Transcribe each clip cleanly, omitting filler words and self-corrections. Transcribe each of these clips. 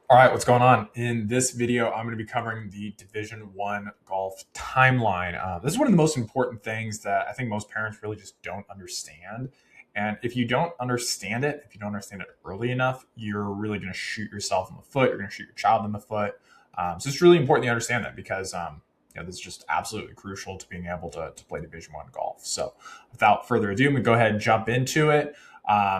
All right, what's going on? In this video, I'm going to be covering the Division One golf timeline. This is one of the most important things that I think most parents really just don't understand. And if you don't understand it, if you don't understand it early enough, you're really going to shoot yourself in the foot. You're going to shoot your child in the foot. So it's really important you understand that because this is just absolutely crucial to being able to play Division One golf. So without further ado, I'm going to go ahead and jump into it.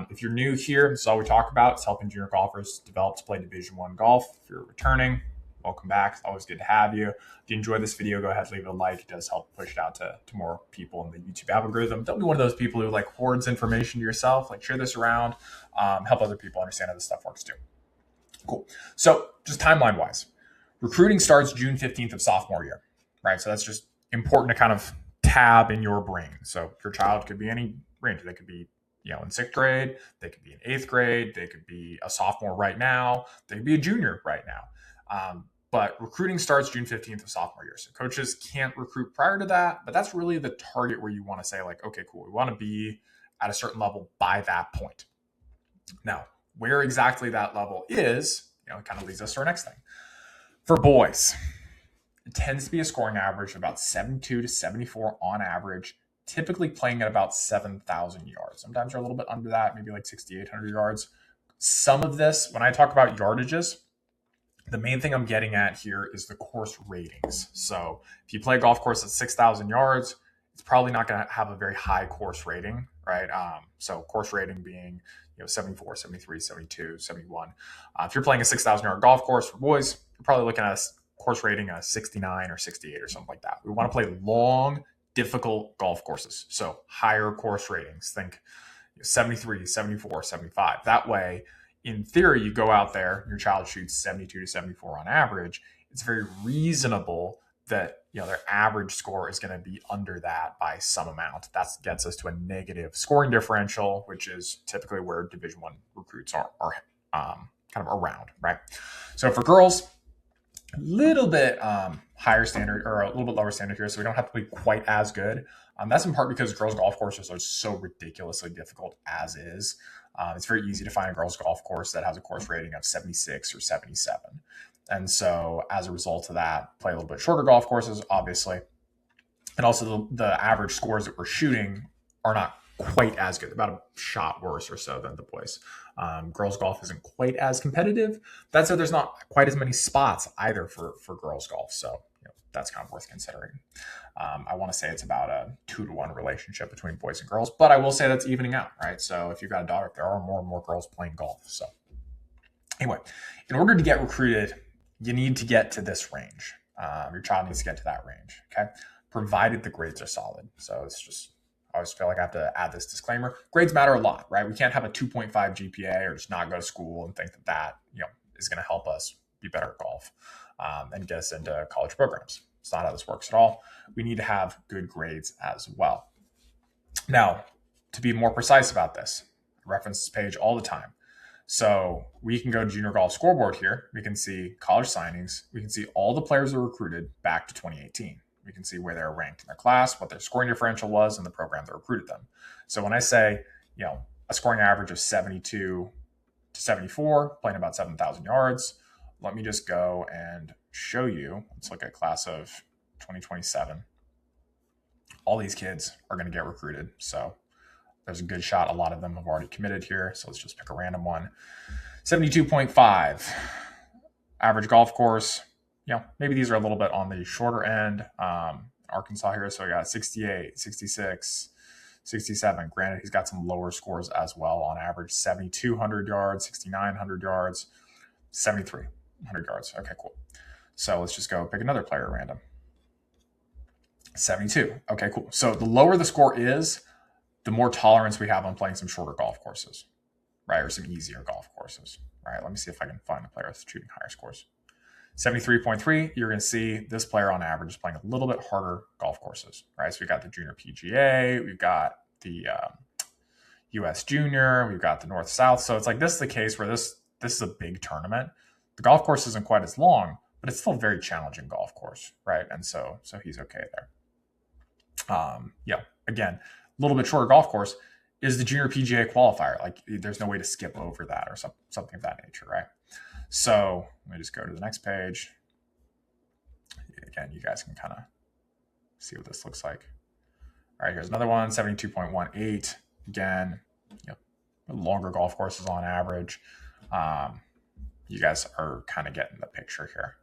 If you're new here, this is all we talk about. It's helping junior golfers develop to play Division One golf. If you're returning, welcome back. It's always good to have you. If you enjoy this video, go ahead and leave it a like. It does help push it out to more people in the YouTube algorithm. Don't be one of those people who like hoards information to yourself. Like share this around, help other people understand how this stuff works too. Cool. So just timeline wise, recruiting starts June 15th of sophomore year, right? So that's just important to kind of tab in your brain. So your child could be any range. They could be in sixth grade, they could be in eighth grade, they could be a sophomore right now, they could be a junior right now. But recruiting starts June 15th of sophomore year. So coaches can't recruit prior to that, but that's really the target where you want to say like, okay, cool. We want to be at a certain level by that point. Now, where exactly that level is, it kind of leads us to our next thing. For boys, it tends to be a scoring average of about 72 to 74 on average, typically playing at about 7,000 yards. Sometimes they're a little bit under that, maybe like 6,800 yards. Some of this, when I talk about yardages, the main thing I'm getting at here is the course ratings. So if you play a golf course at 6,000 yards, it's probably not going to have a very high course rating, right? So course rating being 74, 73, 72, 71. If you're playing a 6,000 yard golf course for boys, you're probably looking at a course rating of 69 or 68 or something like that. We want to play long, difficult golf courses. So higher course ratings, think 73, 74, 75. That way, in theory, you go out there, your child shoots 72 to 74 on average. It's very reasonable that their average score is going to be under that by some amount. That gets us to a negative scoring differential, which is typically where Division One recruits are kind of around, right? So for girls, a little bit higher standard or a little bit lower standard here, so we don't have to be quite as good. That's in part because girls' golf courses are so ridiculously difficult as is. It's very easy to find a girls' golf course that has a course rating of 76 or 77. And so as a result of that, play a little bit shorter golf courses, obviously. And also the average scores that we're shooting are not quite as good, about a shot worse or so than the boys. Girls golf isn't quite as competitive. That said, there's not quite as many spots either for girls golf. So that's kind of worth considering. I want to say it's about a 2-to-1 relationship between boys and girls, but I will say that's evening out, right? So if you've got a daughter, there are more and more girls playing golf. So anyway, in order to get recruited, you need to get to this range. Your child needs to get to that range, okay? Provided the grades are solid. So it's just, I always feel like I have to add this disclaimer. Grades matter a lot, right? We can't have a 2.5 GPA or just not go to school and think that is going to help us be better at golf and get us into college programs. It's not how this works at all. We need to have good grades as well. Now, to be more precise about this, I reference this page all the time. So we can go to Junior Golf Scoreboard here. We can see college signings. We can see all the players that were recruited back to 2018. We can see where they're ranked in their class, what their scoring differential was, and the program that recruited them. So when I say, a scoring average of 72 to 74, playing about 7,000 yards, let me just go and show you. Let's look at class of 2027. All these kids are going to get recruited. So there's a good shot. A lot of them have already committed here. So let's just pick a random one. 72.5 average golf course. Maybe these are a little bit on the shorter end. Arkansas here. So I got 68, 66, 67. Granted, he's got some lower scores as well on average. 7,200 yards, 6,900 yards, 7,300 yards. Okay, cool. So let's just go pick another player at random. 72. Okay, cool. So the lower the score is, the more tolerance we have on playing some shorter golf courses, right? Or some easier golf courses, right? Let me see if I can find a player that's shooting higher scores. 73.3, you're going to see this player on average is playing a little bit harder golf courses, right? So we got the Junior PGA, we've got the US Junior, we've got the North-South. So it's like this is the case where this is a big tournament. The golf course isn't quite as long, but it's still a very challenging golf course, right? And so he's okay there. Again, a little bit shorter golf course. is the Junior PGA qualifier. Like there's no way to skip over that or something of that nature, right? So let me just go to the next page. Again, you guys can kind of see what this looks like. All right, here's another one, 72.18. Again, longer golf courses on average. You guys are kind of getting the picture here.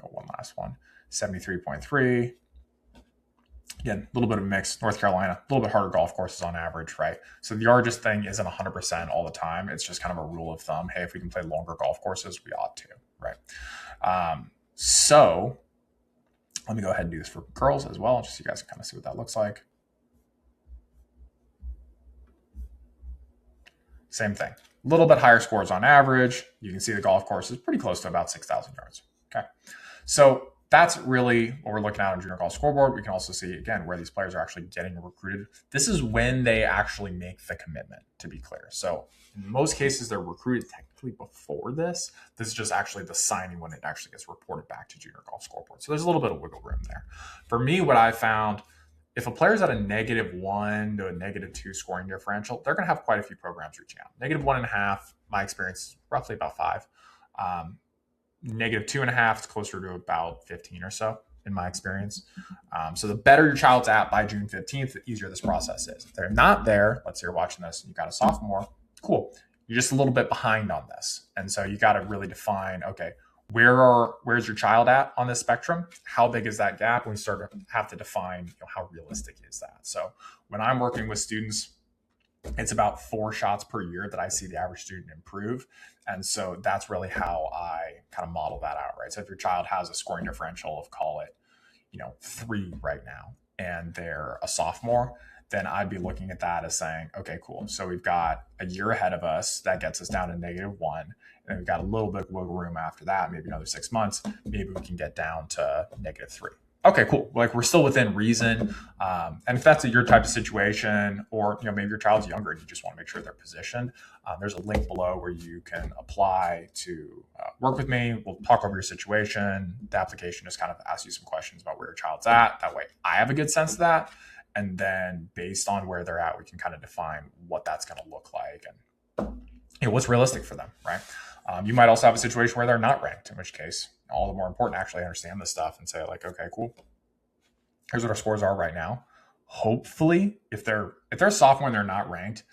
Go one last one, 73.3. Again, a little bit of mix. North Carolina, a little bit harder golf courses on average, right? So the yardage thing isn't 100% all the time. It's just kind of a rule of thumb. Hey, if we can play longer golf courses, we ought to, right? So let me go ahead and do this for girls as well, just so you guys can kind of see what that looks like. Same thing. A little bit higher scores on average. You can see the golf course is pretty close to about 6,000 yards. Okay. So that's really what we're looking at on Junior Golf Scoreboard. We can also see, again, where these players are actually getting recruited. This is when they actually make the commitment, to be clear. So in most cases, they're recruited technically before this. This is just actually the signing when it actually gets reported back to Junior Golf Scoreboard. So there's a little bit of wiggle room there. For me, what I found, if a player's at a -1 to a -2 scoring differential, they're going to have quite a few programs reaching out. -1.5, my experience is roughly about 5. -2.5 is closer to about 15 or so in my experience. So the better your child's at by June 15th, the easier this process is. If they're not there, let's say you're watching this and you've got a sophomore, cool. You're just a little bit behind on this. And so you got to really define, okay, where's your child at on this spectrum? How big is that gap? And we start to have to define, how realistic is that? So when I'm working with students, it's about 4 shots per year that I see the average student improve. And so that's really how I kind of model that out, right? So if your child has a scoring differential of, call it, 3 right now, and they're a sophomore, then I'd be looking at that as saying, okay, cool. So we've got a year ahead of us that gets us down to -1. And we've got a little bit of wiggle room after that, maybe another 6 months. Maybe we can get down to -3. Okay, cool. Like we're still within reason. And if that's your type of situation, or maybe your child's younger and you just want to make sure they're positioned, there's a link below where you can apply to work with me. We'll talk over your situation. The application just kind of asks you some questions about where your child's at. That way I have a good sense of that. And then based on where they're at, we can kind of define what that's going to look like and what's realistic for them, right? You might also have a situation where they're not ranked, in which case all the more important to actually understand this stuff and say like, okay, cool. Here's what our scores are right now. Hopefully, if they're a sophomore and they're not ranked,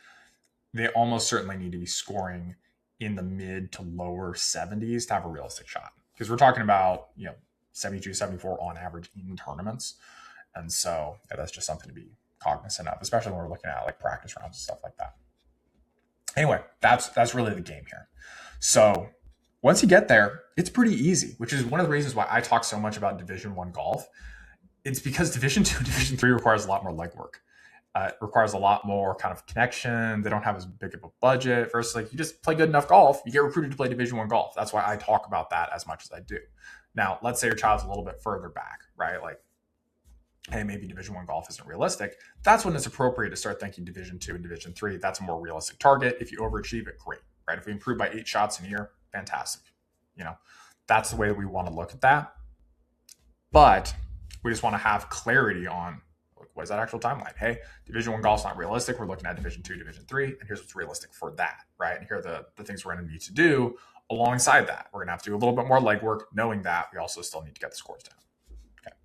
they almost certainly need to be scoring in the mid to lower 70s to have a realistic shot. Because we're talking about, 72, 74 on average in tournaments. And so that's just something to be cognizant of, especially when we're looking at like practice rounds and stuff like that. Anyway, that's really the game here. So once you get there, it's pretty easy, which is one of the reasons why I talk so much about Division I golf. It's because Division II, Division III requires a lot more legwork. It requires a lot more kind of connection. They don't have as big of a budget versus like you just play good enough golf, you get recruited to play Division I golf. That's why I talk about that as much as I do. Now, let's say your child's a little bit further back, right? Like, hey, maybe Division I golf isn't realistic. That's when it's appropriate to start thinking Division II and Division III. That's a more realistic target. If you overachieve it, great, right? If we improve by 8 shots in a year, fantastic. That's the way that we want to look at that. But we just want to have clarity on what is that actual timeline. Hey, Division I golf's not realistic. We're looking at Division II, Division III, and here's what's realistic for that, right? And here are the things we're going to need to do alongside that. We're going to have to do a little bit more legwork, knowing that we also still need to get the scores down. Okay.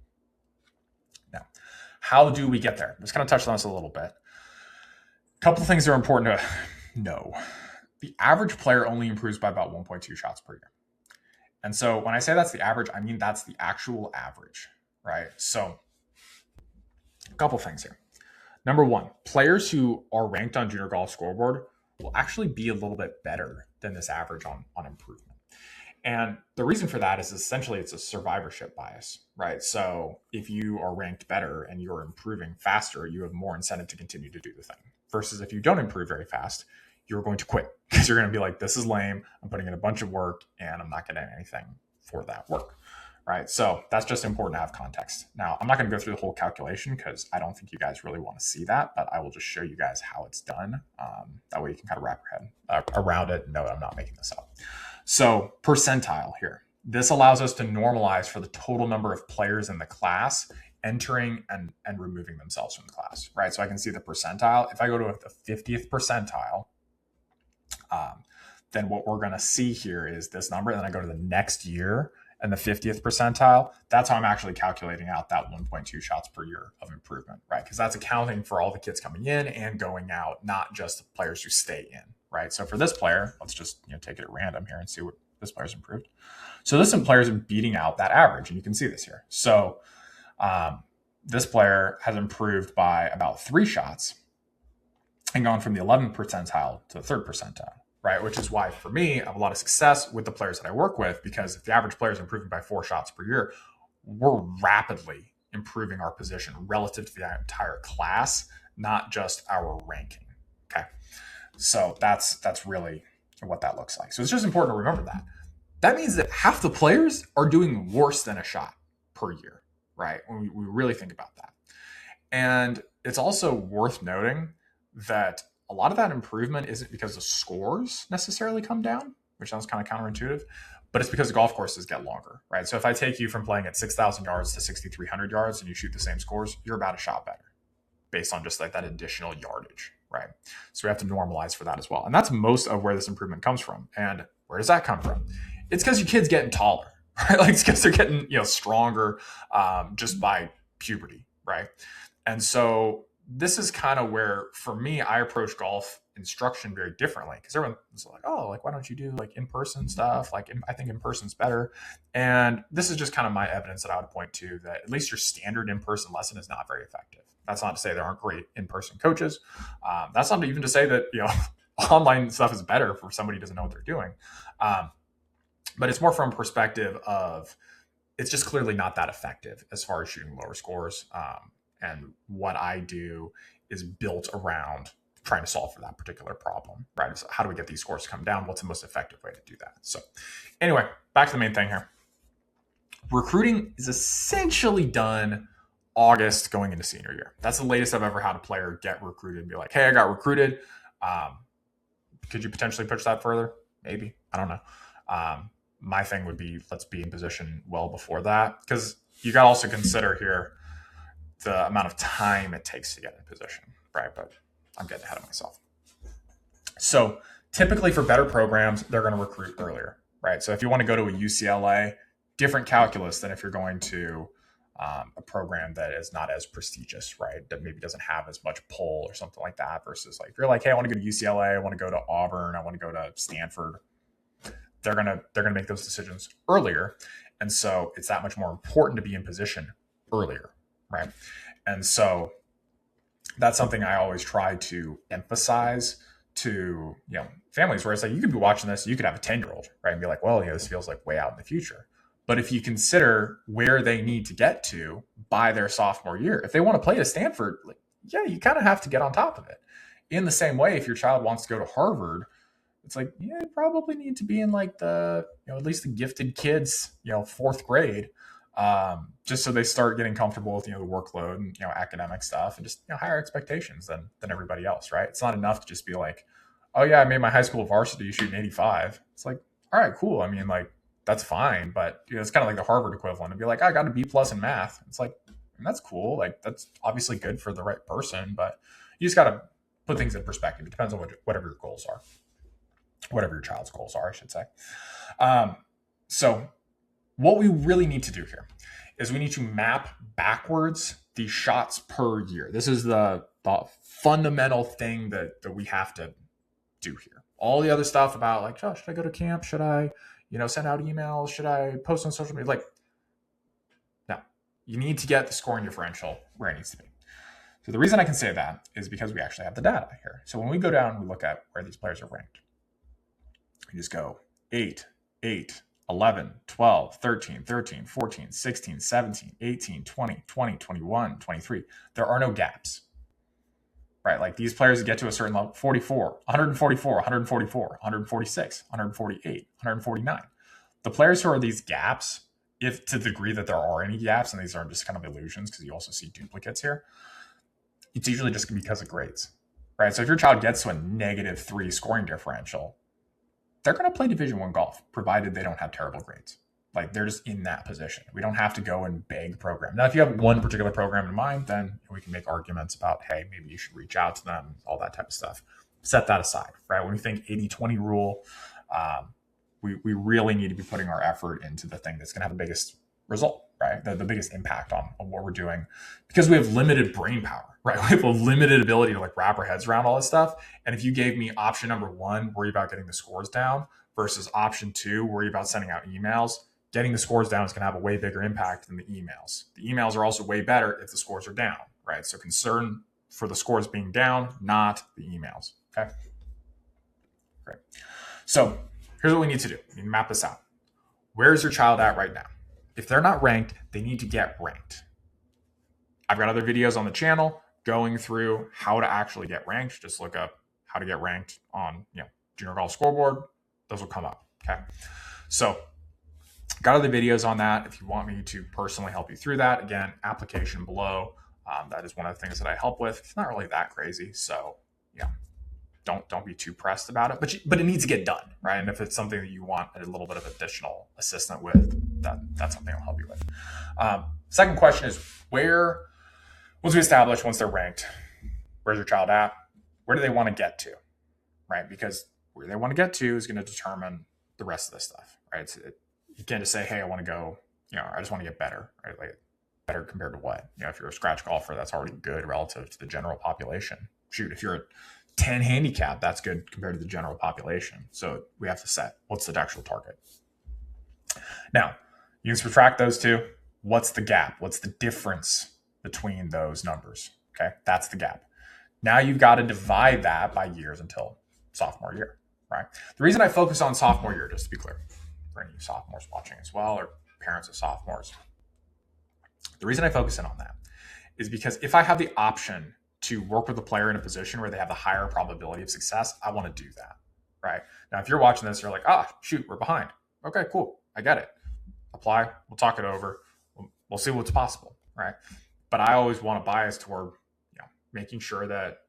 Now, how do we get there? Just kind of touched on this a little bit. A couple of things that are important to know. The average player only improves by about 1.2 shots per year. And so when I say that's the average, I mean that's the actual average, right? So a couple things here. Number one, players who are ranked on Junior Golf Scoreboard will actually be a little bit better than this average on improvement. And the reason for that is essentially it's a survivorship bias, right? So if you are ranked better and you're improving faster, you have more incentive to continue to do the thing. Versus if you don't improve very fast, you're going to quit because you're going to be like, this is lame. I'm putting in a bunch of work and I'm not getting anything for that work, right? So that's just important to have context. Now, I'm not going to go through the whole calculation because I don't think you guys really want to see that, but I will just show you guys how it's done. That way you can kind of wrap your head around it and know that I'm not making this up. So percentile here. This allows us to normalize for the total number of players in the class entering and removing themselves from the class, right? So I can see the percentile. If I go to the 50th percentile, then what we're going to see here is this number. And then I go to the next year and the 50th percentile. That's how I'm actually calculating out that 1.2 shots per year of improvement, right? Because that's accounting for all the kids coming in and going out, not just the players who stay in, right? So for this player, let's just take it at random here and see what this player's improved. So this player is beating out that average, and you can see this here. So this player has improved by about 3 shots and gone from the 11th percentile to the 3rd percentile, right? Which is why, for me, I have a lot of success with the players that I work with, because if the average player is improving by 4 shots per year, we're rapidly improving our position relative to the entire class, not just our ranking, okay? So that's really what that looks like. So it's just important to remember that. That means that half the players are doing worse than a shot per year, right? When we really think about that. And it's also worth noting that a lot of that improvement isn't because the scores necessarily come down, which sounds kind of counterintuitive, but it's because the golf courses get longer, right? So if I take you from playing at 6,000 yards to 6,300 yards and you shoot the same scores, you're about a shot better based on just like that additional yardage, right? So we have to normalize for that as well. And that's most of where this improvement comes from. And where does that come from? It's because your kid's getting taller, right? Like it's because they're getting, stronger just by puberty, right? And so this is kind of where, for me, I approach golf instruction very differently, because everyone's like, oh, like, why don't you do like in-person stuff? Like, I think in-person's better. And this is just kind of my evidence that I would point to, that at least your standard in-person lesson is not very effective. That's not to say there aren't great in-person coaches. That's not even to say that, online stuff is better for somebody who doesn't know what they're doing. But it's more from a perspective of, it's just clearly not that effective as far as shooting lower scores. And what I do is built around trying to solve for that particular problem, right? So how do we get these scores to come down? What's the most effective way to do that? So anyway, back to the main thing here. Recruiting is essentially done August going into senior year. That's the latest I've ever had a player get recruited and be like, hey, I got recruited. Could you potentially push that further? Maybe. I don't know. My thing would be, let's be in position well before that, because you got to also consider here the amount of time it takes to get in position, right? But I'm getting ahead of myself. So typically for better programs, they're going to recruit earlier, right? So if you want to go to a UCLA, different calculus than if you're going to a program that is not as prestigious, right? That maybe doesn't have as much pull or something like that, versus like, if you're like, hey, I want to go to UCLA, I want to go to Auburn, I want to go to Stanford, they're gonna make those decisions earlier. And so it's that much more important to be in position earlier, right? And so that's something I always try to emphasize to families, where it's like, you could be watching this, you could have a 10-year-old, right, and be like, well, this feels like way out in the future. But if you consider where they need to get to by their sophomore year, if they want to play at Stanford, you kind of have to get on top of it. In the same way, if your child wants to go to Harvard, it's like, you probably need to be in like the, at least the gifted kids, 4th grade, just so they start getting comfortable with, the workload and, academic stuff, and just, higher expectations than everybody else, right? It's not enough to just be like, oh yeah, I made my high school varsity shooting 85. It's like, all right, cool. I mean, like, that's fine, but it's kind of like the Harvard equivalent to be like, I got a B+ in math. It's like, that's cool. Like, that's obviously good for the right person, but you just got to put things in perspective. It depends on whatever your goals are. Whatever your child's goals are, I should say. So what we really need to do here is we need to map backwards the shots per year. This is the fundamental thing that we have to do here. All the other stuff about like, oh, should I go to camp? Should I, send out emails? Should I post on social media? Like, no, you need to get the scoring differential where it needs to be. So the reason I can say that is because we actually have the data here. So when we go down, we look at where these players are ranked. You just go 8, 11, 12, 13, 14, 16, 17, 18, 20, 20, 21, 23. There are no gaps, right? Like, these players get to a certain level, 44, 144, 144, 146, 148, 149. The players who are these gaps, if to the degree that there are any gaps, and these are just kind of illusions because you also see duplicates here, it's usually just because of grades, right? So if your child gets to a -3 scoring differential, they're going to play Division I golf, provided they don't have terrible grades, Like they're just in that position. We don't have to go and beg program. Now, if you have one particular program in mind, then we can make arguments about, hey, maybe you should reach out to them, all that type of stuff. Set that aside, right? When we think 80-20 rule, we really need to be putting our effort into the thing that's going to have the biggest result, right? The biggest impact on what we're doing, because we have limited brain power, right? We have a limited ability to like wrap our heads around all this stuff. And if you gave me option number 1, worry about getting the scores down, versus option 2, worry about sending out emails, getting the scores down is going to have a way bigger impact than the emails. The emails are also way better if the scores are down, right? So concern for the scores being down, not the emails. Okay. Great. So here's what we need to do. We need to map this out. Where's your child at right now? If they're not ranked, they need to get ranked. I've got other videos on the channel going through how to actually get ranked. Just look up how to get ranked on, Junior Golf Scoreboard. Those will come up. Okay. So got other videos on that. If you want me to personally help you through that, again, application below. That is one of the things that I help with. It's not really that crazy. So don't be too pressed about it, but it needs to get done, right? And if it's something that you want a little bit of additional assistance with, that's something I'll help you with. Second question is, once we establish, once they're ranked, where's your child at? Where do they want to get to, right? Because where they want to get to is going to determine the rest of this stuff, right? You can't just say, hey, I want to go, I just want to get better, right? Like better compared to what? If you're a scratch golfer, that's already good relative to the general population. Shoot, if you're a 10 handicap, that's good compared to the general population. So we have to set what's the actual target. Now, you can subtract those two. What's the gap? What's the difference between those numbers? Okay, that's the gap. Now you've got to divide that by years until sophomore year, right? The reason I focus on sophomore year, just to be clear, for any sophomores watching as well, or parents of sophomores, the reason I focus in on that is because if I have the option to work with a player in a position where they have the higher probability of success, I want to do that, right? Now, if you're watching this, you're like, shoot, we're behind. Okay, cool. I get it. Apply. We'll talk it over. We'll see what's possible, right? But I always want to bias toward, making sure that,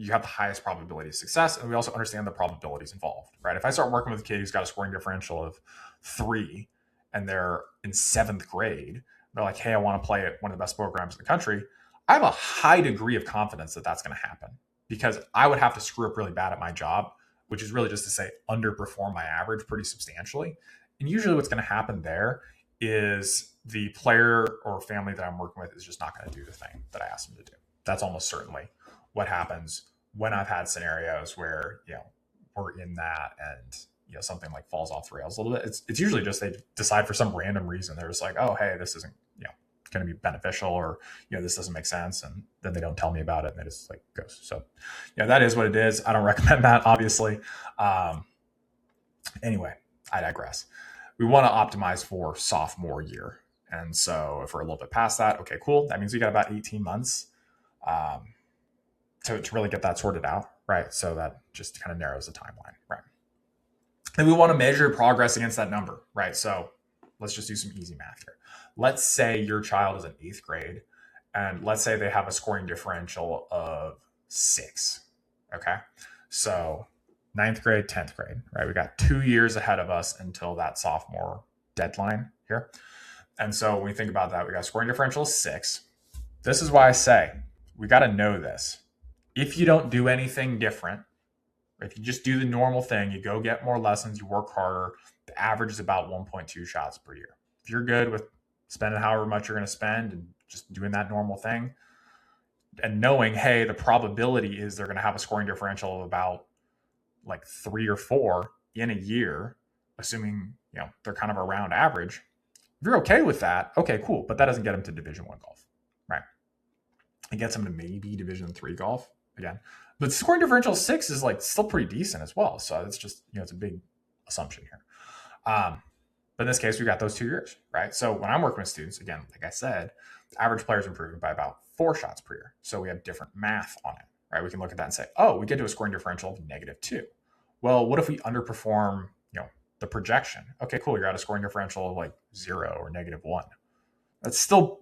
you have the highest probability of success. And we also understand the probabilities involved, right? If I start working with a kid who's got a scoring differential of 3 and they're in 7th grade, they're like, hey, I want to play at one of the best programs in the country. I have a high degree of confidence that that's going to happen, because I would have to screw up really bad at my job, which is really just to say underperform my average pretty substantially. And usually what's going to happen there is the player or family that I'm working with is just not going to do the thing that I asked them to do. That's almost certainly what happens when I've had scenarios where, we're in that and, something like falls off the rails a little bit. It's usually just they decide for some random reason. They're just like, oh, hey, this isn't, going to be beneficial, or this doesn't make sense, and then they don't tell me about it and it just like goes. So that is what it is. I don't recommend that, obviously. Anyway, I digress. We want to optimize for sophomore year, and so if we're a little bit past that, okay, cool, that means we got about 18 months to really get that sorted out, right? So that just kind of narrows the timeline, right? And we want to measure progress against that number, right? So let's just do some easy math here. Let's say your child is in 8th grade, and let's say they have a scoring differential of 6. Okay. So 9th grade, 10th grade, right? We got 2 years ahead of us until that sophomore deadline here. And so when we think about that, we got a scoring differential of 6. This is why I say we got to know this. If you don't do anything different, if you just do the normal thing, you go get more lessons, you work harder, the average is about 1.2 shots per year. If you're good with spending however much you're going to spend and just doing that normal thing, and knowing, hey, the probability is they're going to have a scoring differential of about like 3 or 4 in a year, assuming they're kind of around average. If you're okay with that, okay, cool. But that doesn't get them to Division I golf, right? It gets them to maybe Division III golf again. But scoring differential 6 is like still pretty decent as well. So it's just, it's a big assumption here. But in this case, we got those 2 years, right? So when I'm working with students, again, like I said, the average player is improving by about 4 shots per year. So we have different math on it, right? We can look at that and say, oh, we get to a scoring differential of -2. Well, what if we underperform, the projection? Okay, cool. You're at a scoring differential of like 0 or -1. We're still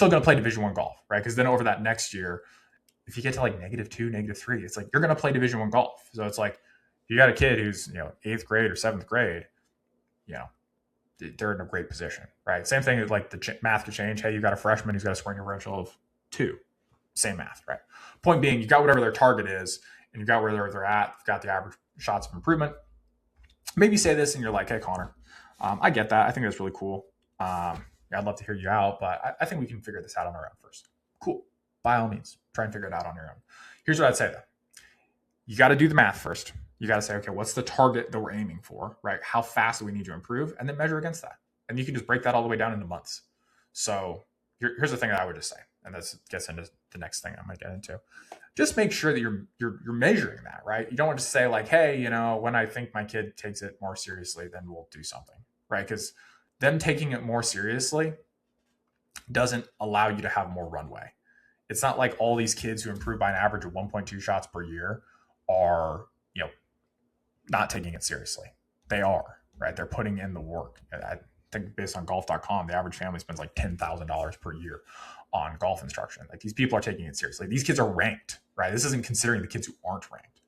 going to play Division I golf, right? Because then over that next year, if you get to like -2, -3, it's like you're going to play Division I golf. So it's like, you got a kid who's 8th grade or 7th grade, they're in a great position, right? Same thing, like the math could change. Hey, you got a freshman who's got a scoring differential of 2. Same math, right? Point being, you got whatever their target is, and you got where they're at. You've got the average shots of improvement. Maybe say this, and you're like, hey, Connor, I get that. I think that's really cool. Yeah, I'd love to hear you out, but I think we can figure this out on our own first. Cool. By all means, try and figure it out on your own. Here's what I'd say, though. You got to do the math first. You got to say, okay, what's the target that we're aiming for, right? How fast do we need to improve? And then measure against that. And you can just break that all the way down into months. So here's the thing that I would just say, and this gets into the next thing I might get into. Just make sure that you're measuring that, right? You don't want to say like, hey, when I think my kid takes it more seriously, then we'll do something, right? Because them taking it more seriously doesn't allow you to have more runway. It's not like all these kids who improve by an average of 1.2 shots per year are, not taking it seriously. They are, right? They're putting in the work. I think based on golf.com, the average family spends like $10,000 per year on golf instruction. Like these people are taking it seriously. These kids are ranked, right? This isn't considering the kids who aren't ranked,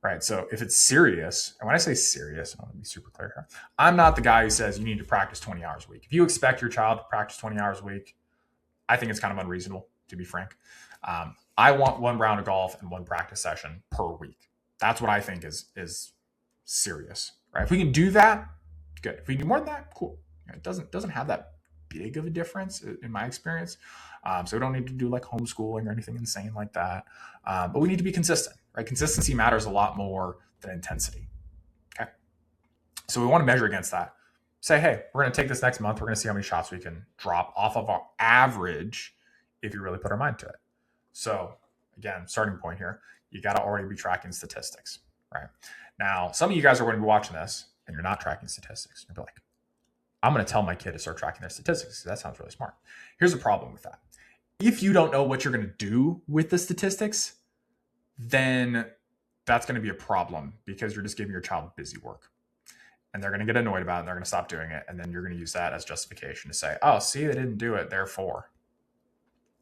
right? So if it's serious, and when I say serious, I want to be super clear here. I'm not the guy who says you need to practice 20 hours a week. If you expect your child to practice 20 hours a week, I think it's kind of unreasonable, to be frank. I want 1 round of golf and 1 practice session per week. That's what I think is serious, right? If we can do that, good. If we can do more than that, cool. It doesn't have that big of a difference in my experience. So we don't need to do like homeschooling or anything insane like that. But we need to be consistent, right? Consistency matters a lot more than intensity. Okay. So we want to measure against that. Say, hey, we're going to take this next month. We're going to see how many shots we can drop off of our average if you really put our mind to it. So again, starting point here, you got to already be tracking statistics, right? Now, some of you guys are going to be watching this and you're not tracking statistics. You'll be like, I'm going to tell my kid to start tracking their statistics. That sounds really smart. Here's the problem with that. If you don't know what you're going to do with the statistics, then that's going to be a problem because you're just giving your child busy work. And they're going to get annoyed about it and they're going to stop doing it. And then you're going to use that as justification to say, oh, see, they didn't do it, therefore.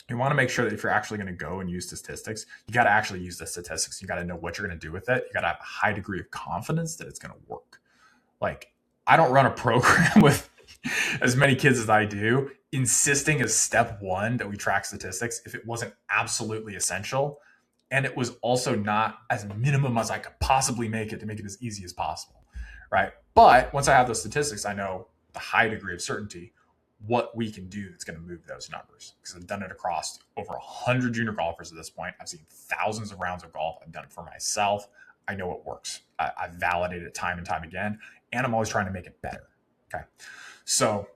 You want to make sure that if you're actually going to go and use statistics, you got to actually use the statistics. You got to know what you're going to do with it. You got to have a high degree of confidence that it's going to work. Like, I don't run a program with as many kids as I do, insisting as step 1 that we track statistics if it wasn't absolutely essential. And it was also not as minimum as I could possibly make it to make it as easy as possible, right? But once I have those statistics, I know the high degree of certainty what we can do that's going to move those numbers, because I've done it across over 100 junior golfers at this point. I've seen thousands of rounds of golf. I've done it for myself. I know it works. I've validated it time and time again, and I'm always trying to make it better. Okay. So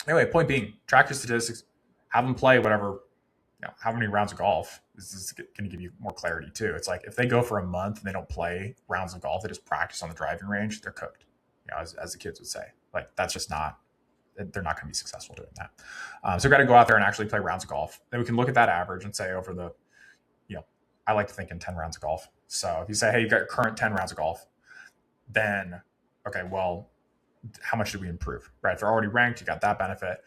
anyway, point being, track your statistics, have them play whatever, how many rounds of golf. This is going to give you more clarity too. It's like if they go for a month and they don't play rounds of golf, they just practice on the driving range, they're cooked, as the kids would say. Like, that's just not, they're not going to be successful doing that. So we've got to go out there and actually play rounds of golf. Then we can look at that average and say over the, I like to think in 10 rounds of golf. So if you say, hey, you got your current 10 rounds of golf, then, okay, well, how much did we improve, right? If they're already ranked, you got that benefit.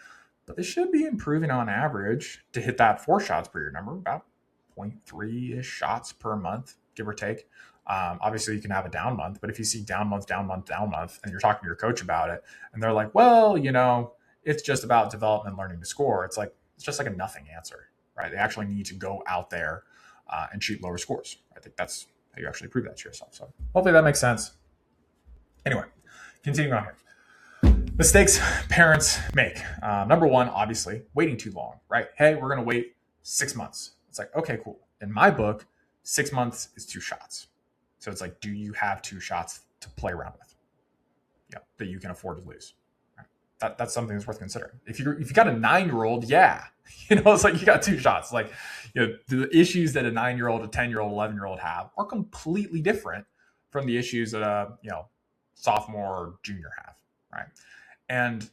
But they should be improving on average to hit that 4 shots per year number, about 0.3-ish shots per month, give or take. Obviously, you can have a down month, but if you see down month, and you're talking to your coach about it, and they're like, well, it's just about development, learning to score. It's just like a nothing answer, right? They actually need to go out there and shoot lower scores. I think that's how you actually prove that to yourself. So hopefully that makes sense. Anyway, continuing on here. Mistakes parents make. Number 1, obviously, waiting too long, right? Hey, we're going to wait 6 months. It's like, okay, cool. In my book, 6 months is 2 shots. So it's like, do you have 2 shots to play around with? That you can afford to lose. Right? That's something that's worth considering. If you got a 9-year-old, yeah, it's like you got 2 shots. Like, the issues that a 9-year-old, a 10-year-old, 11-year-old have are completely different from the issues that a sophomore or junior have, right? And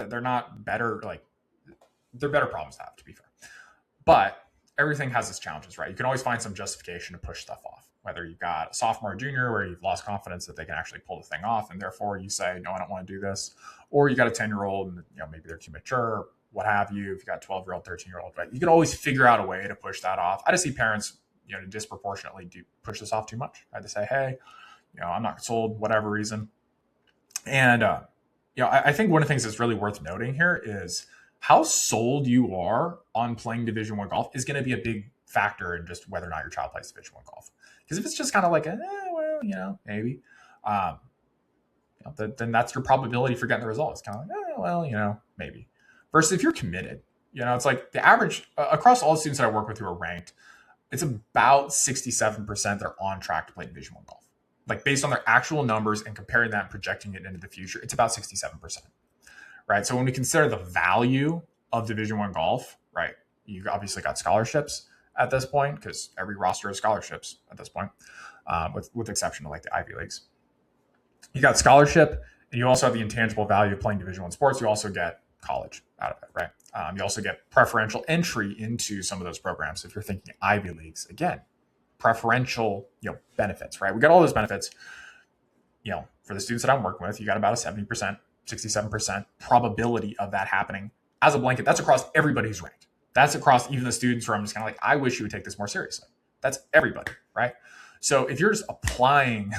they're not better. Like, they're better problems to have, to be fair. But everything has its challenges, right? You can always find some justification to push stuff off. Whether you've got a sophomore or junior where you've lost confidence that they can actually pull the thing off, and therefore you say, no, I don't want to do this. Or you got a 10-year-old and maybe they're too mature, what have you. If you got a 12-year-old, 13-year-old, right? You can always figure out a way to push that off. I just see parents, disproportionately do push this off too much. I just say, hey, I'm not sold, whatever reason. And I think one of the things that's really worth noting here is how sold you are on playing Division One golf is going to be a big factor in just whether or not your child plays Division One golf. Because if it's just kind of like, well, maybe, um, then that's your probability for getting the result. It's kind of like, well, maybe. Versus if you're committed, it's like the average across all the students that I work with who are ranked, it's about 67% that are on track to play Division One golf. Like based on their actual numbers and comparing that and projecting it into the future, it's about 67%. Right. So when we consider the value of Division One golf, right, you obviously got scholarships at this point because every roster has scholarships at this point, with exception of like the Ivy Leagues. You got scholarship, and you also have the intangible value of playing Division One sports. You also get college out of it, right? You also get preferential entry into some of those programs. If you're thinking Ivy Leagues, again, preferential, benefits, right? We got all those benefits. For the students that I'm working with, you got about a 70%, 67% probability of that happening as a blanket. That's across everybody who's ranked. That's across even the students where I'm just kind of like, I wish you would take this more seriously. That's everybody, right? So if you're just applying,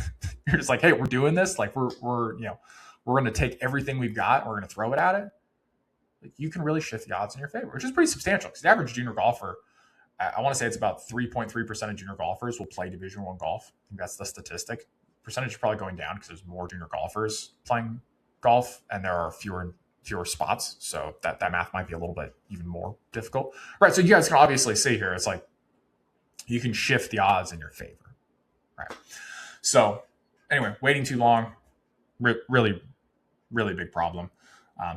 you're just like, hey, we're doing this. Like we're going to take everything we've got and we're going to throw it at it. Like you can really shift the odds in your favor, which is pretty substantial because the average junior golfer, I want to say it's about 3.3% of junior golfers will play Division One golf. I think that's the statistic. Percentage is probably going down because there's more junior golfers playing golf and there are fewer spots. So that math might be a little bit even more difficult. Right. So you guys can obviously see here, it's like you can shift the odds in your favor. Right. So anyway, waiting too long, really, really big problem.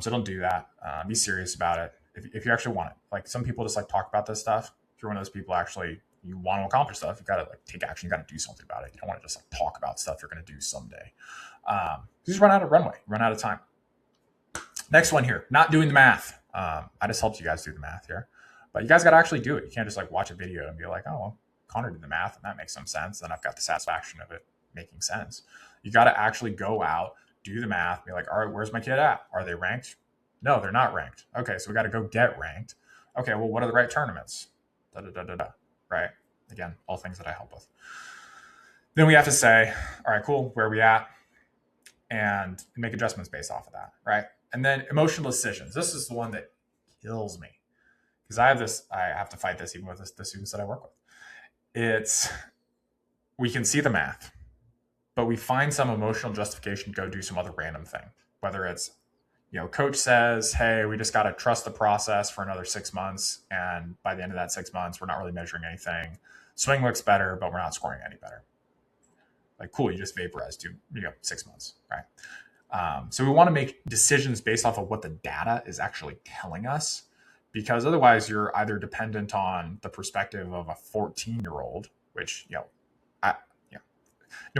So don't do that. Be serious about it. If you actually want it, like some people just like talk about this stuff. If you're one of those people actually you want to accomplish stuff, you got to like take action. You got to do something about it. You don't want to just like talk about stuff you're going to do someday. You just run out of runway, run out of time. Next one here, not doing the math. I just helped you guys do the math here, but you guys got to actually do it. You can't just like watch a video and be like, oh, well, Connor did the math and that makes some sense. Then I've got the satisfaction of it making sense. You got to actually go out, do the math, be like, all right, where's my kid at? Are they ranked? No, they're not ranked. Okay, so we got to go get ranked. Okay, well, what are the right tournaments? Right? Again, all things that I help with. Then we have to say, all right, cool, where are we at? And make adjustments based off of that, right? And then emotional decisions. This is the one that kills me because I have to fight this even with the students that I work with. We can see the math, but we find some emotional justification to go do some other random thing, whether it's, coach says, hey, we just got to trust the process for another 6 months. And by the end of that 6 months, we're not really measuring anything. Swing looks better, but we're not scoring any better. Like, cool, you just vaporized 6 months, right? So we want to make decisions based off of what the data is actually telling us, because otherwise you're either dependent on the perspective of a 14-year-old, which, no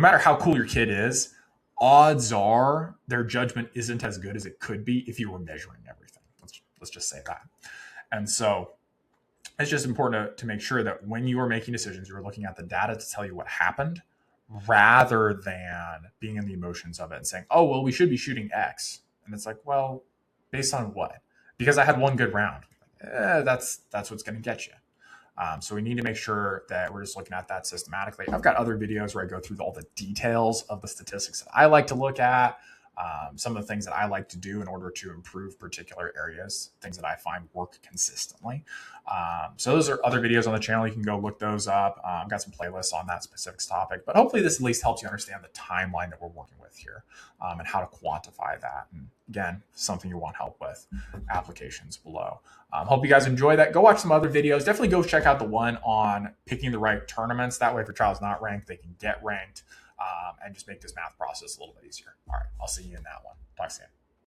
matter how cool your kid is, odds are their judgment isn't as good as it could be if you were measuring everything. Let's just say that. And so it's just important to make sure that when you are making decisions, you're looking at the data to tell you what happened rather than being in the emotions of it and saying, oh, well, we should be shooting X. And it's like, well, based on what? Because I had one good round. That's what's going to get you. So we need to make sure that we're just looking at that systematically. I've got other videos where I go through all the details of the statistics that I like to look at, some of the things that I like to do in order to improve particular areas, things that I find work consistently. So those are other videos on the channel. You can go look those up. I've got some playlists on that specific topic, but hopefully this at least helps you understand the timeline that we're working with here, and how to quantify that. And again, something you want help with, applications below. Hope you guys enjoy that. Go watch some other videos. Definitely go check out the one on picking the right tournaments. That way, if your child's not ranked, they can get ranked, and just make this math process a little bit easier. All right, I'll see you in that one. Talk soon.